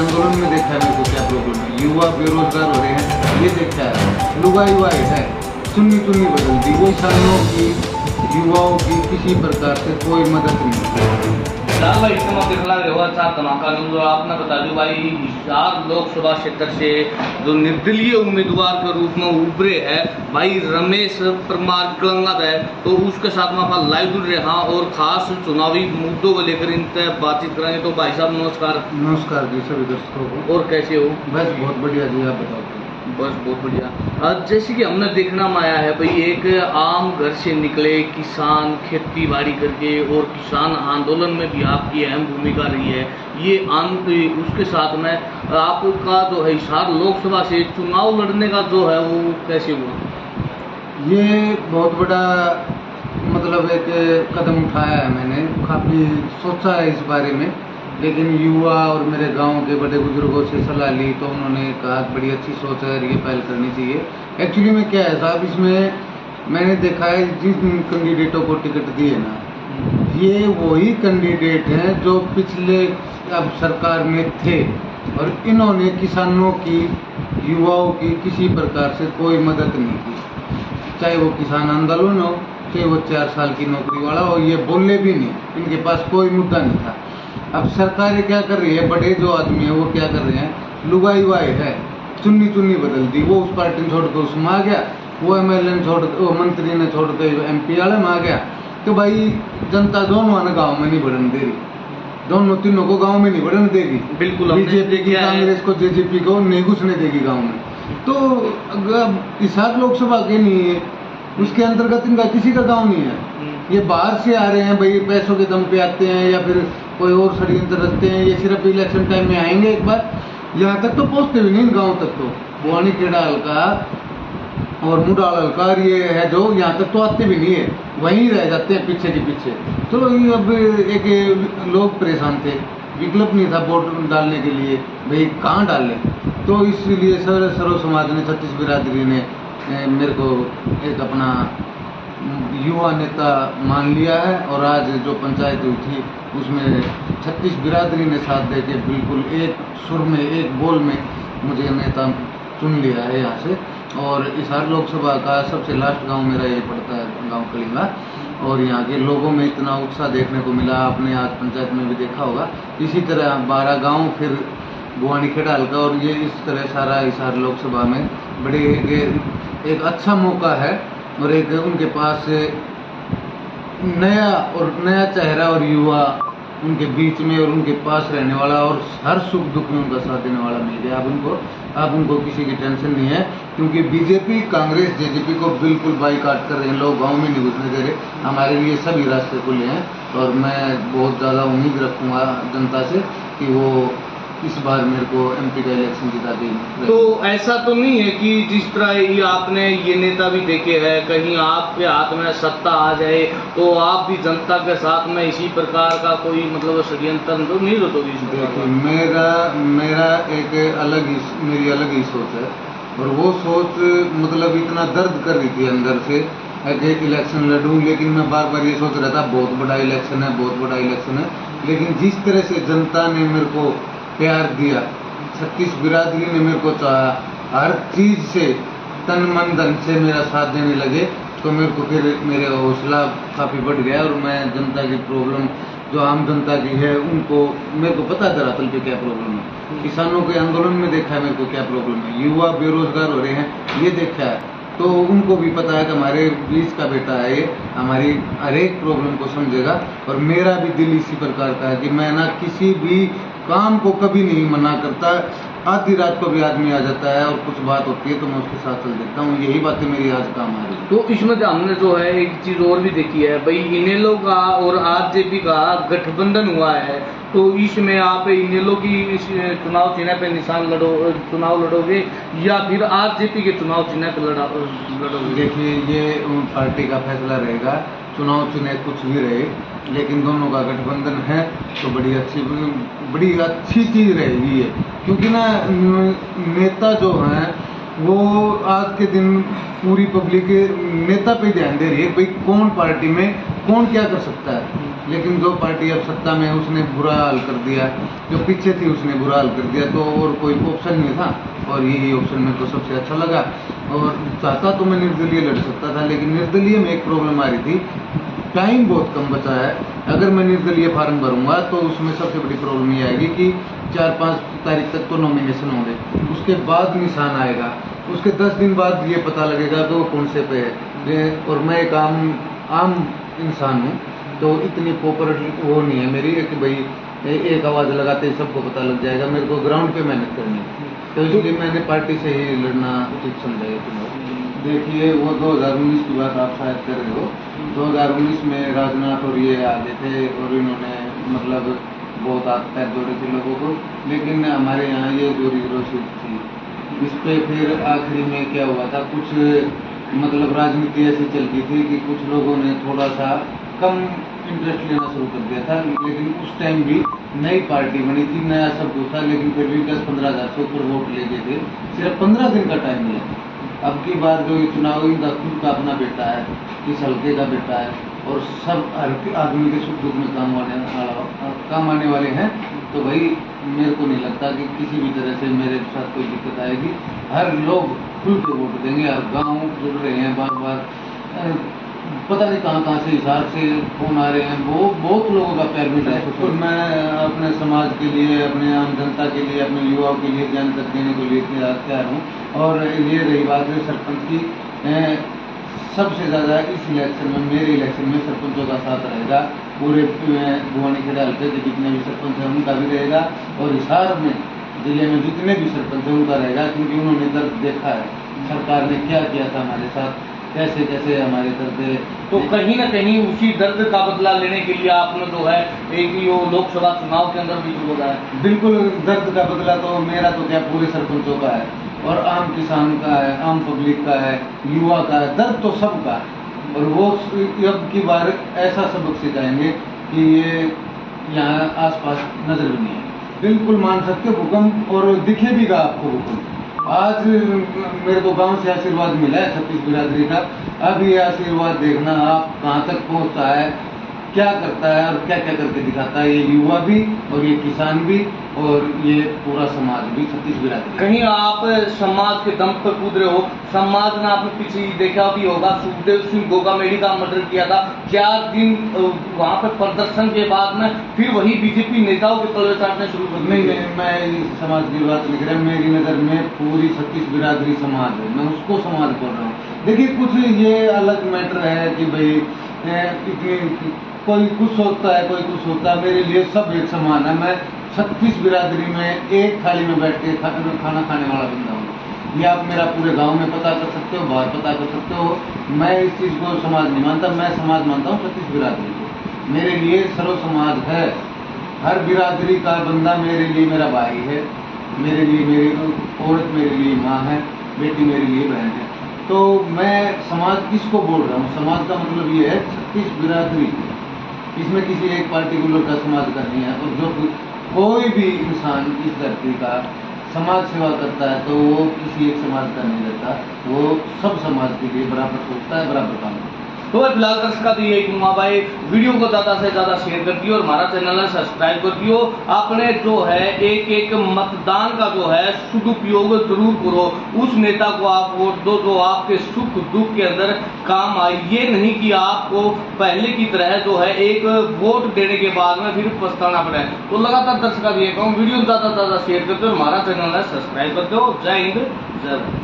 आंदोलन में देखा है मेरे को क्या प्रॉब्लम है। युवा बेरोजगार हो रहे हैं, ये देखा है। लुगाई वाई है, चुन्नी चुन्नी बदल दी। वो किसानों की, युवाओं की किसी प्रकार से कोई मदद नहीं। लाल भाई इसमें आप देखला रहे हो अच्छा धमाका न्यूज। आपने बता दूं भाई हिसार लोकसभा क्षेत्र से जो निर्दलीय उम्मीदवार के रूप में उभरे है भाई रमेश परमार कलंगत है, तो उसके साथ में आप लाइव जुड़ रहे हैं और खास चुनावी मुद्दों को लेकर इनसे बातचीत करेंगे। तो भाई साहब नमस्कार। नमस्कार जी सभी दर्शकों को। और कैसे हो? बस बहुत बढ़िया जी, आप बताओ। बस बहुत बढ़िया। जैसे कि हमने देखना में आया है भाई एक आम घर से निकले किसान खेती बाड़ी करके और किसान आंदोलन में भी आपकी अहम भूमिका रही है। ये उसके साथ में आपका जो है हिसार लोकसभा से चुनाव लड़ने का जो है वो कैसे हुआ? ये बहुत बड़ा मतलब एक कदम उठाया है मैंने, काफ़ी सोचा है इस बारे में, लेकिन युवा और मेरे गांव के बड़े बुजुर्गों से सलाह ली तो उन्होंने कहा बड़ी अच्छी सोच है, ये पहल करनी चाहिए। एक्चुअली में क्या है साहब, इसमें मैंने देखा है जिन कैंडिडेटों को टिकट दिए ना, ये वही कैंडिडेट हैं जो पिछले अब सरकार में थे और इन्होंने किसानों की, युवाओं की किसी प्रकार से कोई मदद नहीं की। चाहे वो किसान आंदोलन हो, चाहे वो 4 साल की नौकरी वाला हो, ये बोले भी नहीं, इनके पास कोई मुद्दा नहीं था। अब सरकारें क्या कर रही है, बड़े जो आदमी है वो क्या कर रहे हैं, लुगाई वाई है, चुन्नी चुन्नी बदल दी। वो उस पार्टी ने छोड़ कर उसमें आ गया, वो एमएलए ने छोड़, वो मंत्री ने छोड़ कर एमपी वाले में आ गया। तो भाई जनता दोनों आने गाँव में नहीं बढ़ने दे रही, दोनों तीनों को गाँव में नहीं बढ़ने देगी। बिल्कुल बीजेपी की, कांग्रेस को, जेजेपी को नहीं घुसने देगी गाँव में। तो अगर हिसार लोकसभा के नहीं है, उसके अंतर्गत इनका किसी का गाँव नहीं है। ये बाहर से आ रहे हैं भाई, पैसों के दम पे आते हैं या फिर कोई और षड्यंत्र रखते हैं। ये सिर्फ इलेक्शन टाइम में आएंगे एक बार, यहाँ तक तो पहुँचते भी नहीं गांव तक। तो बुआनी खेड़ा हल्का और मुडाल हल्का ये है जो यहाँ तक तो आते भी नहीं है, वहीं रह जाते हैं पीछे के पीछे। तो ये अब एक लोग परेशान थे, विकल्प नहीं था वोट डालने के लिए, भाई कहाँ डालें। तो इसलिए सर्व समाज ने, 36 बिरादरी ने मेरे को एक अपना युवा नेता मान लिया है। और आज जो पंचायत हुई थी उसमें 36 बिरादरी ने साथ दे के बिल्कुल एक सुर में, एक बोल में मुझे नेता चुन लिया है यहाँ से। और हिसार लोकसभा का सबसे लास्ट गांव मेरा ये पड़ता है, गांव कलिंगा। और यहाँ के लोगों में इतना उत्साह देखने को मिला, आपने आज पंचायत में भी देखा होगा। इसी तरह 12 गाँव फिर बुआनी खेड़ा हल्का, और ये इस तरह सारा हिसार लोकसभा में बड़े एक अच्छा मौका है। और एक उनके पास नया चेहरा और युवा उनके बीच में और उनके पास रहने वाला और हर सुख दुख में उनका साथ देने वाला मिल गया। अब उनको किसी की टेंशन नहीं है, क्योंकि बीजेपी, कांग्रेस, जेजेपी को बिल्कुल बाईकाट कर रहे हैं लोग, गांव में नहीं घुसने दे रहे। हमारे लिए सभी रास्ते खुले हैं और मैं बहुत ज़्यादा उम्मीद रखूँगा जनता से कि वो इस बार मेरे को एमपी का इलेक्शन जिता देंगे। तो ऐसा तो नहीं है कि जिस तरह ये आपने ये नेता भी देखे हैं, कहीं आपके हाथ में सत्ता आ जाए तो आप भी जनता के साथ में इसी प्रकार का कोई मतलब षड्यंत्र तो नहीं रचोगी? देखिए मेरा एक मेरी अलग ही सोच है। और वो सोच मतलब इतना दर्द कर रही थी अंदर से कि इलेक्शन लड़ूं, लेकिन मैं बार बार ये सोच रहा था बहुत बड़ा इलेक्शन है, बहुत बड़ा इलेक्शन है। लेकिन जिस तरह से जनता ने मेरे को प्यार दिया, 36 बिरादरी ने मेरे को चाहा, हर चीज़ से तन मन धन से मेरा साथ देने लगे, तो मेरे को फिर मेरे हौसला काफ़ी बढ़ गया। और मैं जनता की प्रॉब्लम जो आम जनता की है उनको, मेरे को पता है धरातल पे क्या प्रॉब्लम है। किसानों के आंदोलन में देखा है मेरे को क्या प्रॉब्लम है, युवा बेरोजगार हो रहे हैं ये देखा है। तो उनको भी पता है कि हमारे बीच का बेटा है, ये हमारी हर एक प्रॉब्लम को समझेगा। और मेरा भी दिल इसी प्रकार का है कि मैं ना किसी भी काम को कभी नहीं मना करता। आधी रात को भी आदमी आ जाता है और कुछ बात होती है तो मैं उसके साथ चल देता हूँ। यही बातें मेरी आज काम आ रही है। तो इसमें हमने जो है एक चीज़ और भी देखी है भाई, इनेलो का और आरजेपी का गठबंधन हुआ है, तो इसमें आप इनेलो की चुनाव चिन्ह पे चुनाव लड़ोगे या फिर आरजेपी के चुनाव चिन्ह पे लड़ोगे? देखिए ये पार्टी का फैसला रहेगा, चुनाव चिन्ह कुछ भी रहे, लेकिन दोनों का गठबंधन है तो बड़ी अच्छी चीज़ रहेगी ये। क्योंकि ना नेता जो हैं वो आज के दिन पूरी पब्लिक नेता पे ध्यान दे रही है, भाई कौन पार्टी में कौन क्या कर सकता है। लेकिन जो पार्टी अब सत्ता में है उसने बुरा हाल कर दिया, जो पीछे थी उसने बुरा हाल कर दिया, तो और कोई ऑप्शन नहीं था और यही ऑप्शन मेरे को सबसे अच्छा लगा। और चाहता तो मैं निर्दलीय लड़ सकता था, लेकिन निर्दलीय में एक प्रॉब्लम आ रही थी, टाइम बहुत कम बचा है। अगर मैं निर्दलीय फार्म भरूंगा तो उसमें सबसे बड़ी प्रॉब्लम ये आएगी कि 4-5 तारीख तक तो नॉमिनेशन होंगे, उसके बाद निशान आएगा, उसके 10 दिन बाद ये पता लगेगा कि वो कौन से पे है। और मैं एक आम इंसान हूँ, तो इतनी पॉपुलर वो नहीं है मेरी कि भाई एक आवाज़ लगाते ही सबको पता लग जाएगा। मेरे को ग्राउंड पे मेहनत करनी है, तो इसलिए मैंने पार्टी से ही लड़ना उचित समझा है चुनाव। देखिए, वो 2019 की बात आप शायद कर रहे हो। 2019 में राजनाथ और ये आगे थे और इन्होंने मतलब बहुत हाथ पैर जोड़े थे लोगों को, लेकिन हमारे यहाँ ये जो रिजर्वेशन थी इस पे फिर आखिरी में क्या हुआ था, कुछ मतलब राजनीति ऐसी चल गई थी कि कुछ लोगों ने थोड़ा सा कम इंटरेस्ट लेना शुरू कर दिया था। लेकिन उस टाइम भी नई पार्टी बनी थी, नया सब कुछ था, लेकिन फिर भी 10-15 हज़ार से ऊपर वोट ले गए थे। सिर्फ 15 दिन का टाइम मिला। अब की बार जो ये चुनाव इनका खुद का अपना बेटा है, इस हल्के का बेटा है और सब हर आदमी के सुख दुख में काम आने वाले हैं, तो भाई मेरे को नहीं लगता कि किसी भी तरह से मेरे साथ कोई दिक्कत आएगी। हर लोग खुल के वोट देंगे, हर गाँव जुड़ रहे हैं बार पता नहीं कहाँ से हिसाब से फोन आ रहे हैं, वो बहुत लोगों का प्यार मिल रहा है। तो मैं अपने समाज के लिए, अपने आम जनता के लिए, अपने युवाओं के लिए जान तक देने के लिए तैयार हूँ। और ये रही बात है सरपंच की, सबसे ज़्यादा इस इलेक्शन में, मेरे इलेक्शन में सरपंचों का साथ रहेगा। पूरे भुवनेश्वर हल्के के जितने भी सरपंच हैं उनका भी रहेगा, और हिसार में जिले में जितने भी सरपंच हैं उनका रहेगा, क्योंकि उन्होंने दर्द देखा है, सरकार ने क्या किया था हमारे साथ, कैसे कैसे हमारे दर्द। तो कहीं ना कहीं उसी दर्द का बदला लेने के लिए आपने जो है एक यो लोकसभा चुनाव के अंदर भी जो बताया। बिल्कुल, दर्द का बदला तो मेरा तो क्या पूरे सरपंचों का है, और आम किसान का है, आम पब्लिक का है, युवा का है, दर्द तो सबका है। और वो अब की बार ऐसा सबक सिखाएंगे कि ये यहाँ आसपास नजर भी नहीं है। बिल्कुल मान सकते हो भूकंप, और दिखे भी गा आपको भूकंप। आज मेरे को गांव से आशीर्वाद मिला है 36 बिरादरी का। अब ये आशीर्वाद देखना आप कहाँ तक पहुँचता है, क्या करता है और क्या क्या करके दिखाता है, ये युवा भी और ये किसान भी और ये पूरा समाज भी 36 बिरादरी। कहीं आप समाज के दम पर कूद रहे हो। समाज ने आपने पीछे देखा भी होगा, सुखदेव सिंह गोगामेडी का मर्डर किया था, 4 दिन वहाँ पर प्रदर्शन के बाद में फिर वही बीजेपी नेताओं के पलवे चाटने शुरू कर दिए। नहीं, मैं समाज की बात लिख रहा हूँ। मेरी नज़र में पूरी 36 बिरादरी समाज है, मैं उसको समाज बोल रहा हूँ। देखिए, कुछ ये अलग मैटर है कि भाई इतनी कोई कुछ सोचता है, कोई कुछ सोचता है, मेरे लिए सब एक समान है। मैं 36 बिरादरी में एक थाली में बैठ के खाना खाने वाला बंदा हूँ। ये आप मेरा पूरे गांव में पता कर सकते हो, बाहर पता कर सकते हो। मैं इस चीज़ को समाज नहीं मानता, मैं समाज मानता हूँ 36 बिरादरी को। मेरे लिए सर्व समाज है, हर बिरादरी का बंदा मेरे लिए मेरा भाई है, मेरे लिए मेरी औरत मेरे लिए माँ है, बेटी मेरे लिए बहन है। तो मैं समाज किसको बोल रहा हूँ, समाज का मतलब ये है 36 बिरादरी, इसमें किसी एक पार्टिकुलर का समाज का नहीं है। और जो कोई भी इंसान इस धरती का समाज सेवा करता है तो वो किसी एक समाज का नहीं रहता, वो सब समाज के लिए बराबर सोचता है, बराबर काम करता है। तो फिलहाल दर्शकों तो यही कहूँगा भाई, वीडियो को ज़्यादा से ज़्यादा शेयर कर दियो और हमारा चैनल है सब्सक्राइब कर दियो। आपने जो है एक मतदान का जो है सदुपयोग जरूर करो, उस नेता को आप वोट दो जो आपके सुख दुख के अंदर काम आए। ये नहीं कि आपको पहले की तरह जो है एक वोट देने के बाद में फिर पछताना पड़े। तो लगातार दर्शकों ये कहूँ, वीडियो ज़्यादा से ज़्यादा शेयर कर दो, हमारा चैनल है सब्सक्राइब कर दो। जय हिंद, जय भारत।